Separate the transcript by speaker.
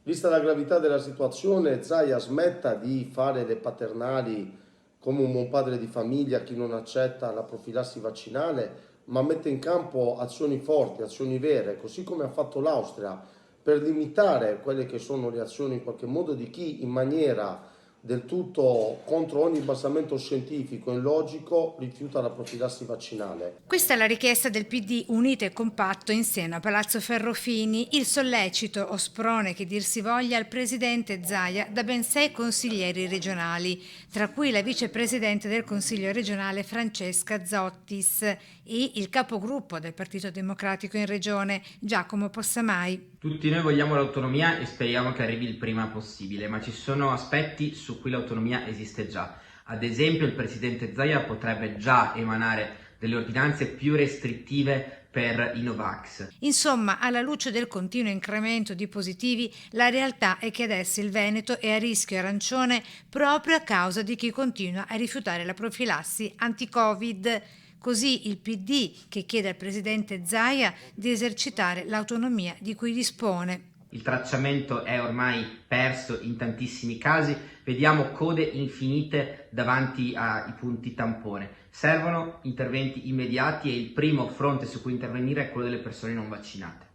Speaker 1: Vista la gravità della situazione, Zaia smetta di fare le paternali come un buon padre di famiglia a chi non accetta la profilassi vaccinale, ma mette in campo azioni forti, azioni vere, così come ha fatto l'Austria, per limitare quelle che sono le azioni in qualche modo di chi in maniera del tutto contro ogni basamento scientifico e logico rifiuta la profilassi vaccinale.
Speaker 2: Questa è la richiesta del PD unito e compatto in seno a Palazzo Ferrofini, il sollecito o sprone che dir si voglia al presidente Zaia da ben 6 consiglieri regionali, tra cui la vicepresidente del Consiglio regionale Francesca Zottis e il capogruppo del Partito Democratico in regione Giacomo Possamai.
Speaker 3: Tutti noi vogliamo l'autonomia e speriamo che arrivi il prima possibile, ma ci sono aspetti su cui l'autonomia esiste già. Ad esempio, il presidente Zaia potrebbe già emanare delle ordinanze più restrittive per i Novax.
Speaker 2: Insomma, alla luce del continuo incremento di positivi, la realtà è che adesso il Veneto è a rischio arancione proprio a causa di chi continua a rifiutare la profilassi anti-Covid. Così il PD che chiede al presidente Zaia di esercitare l'autonomia di cui dispone.
Speaker 3: Il tracciamento è ormai perso in tantissimi casi, vediamo code infinite davanti ai punti tampone. Servono interventi immediati e il primo fronte su cui intervenire è quello delle persone non vaccinate.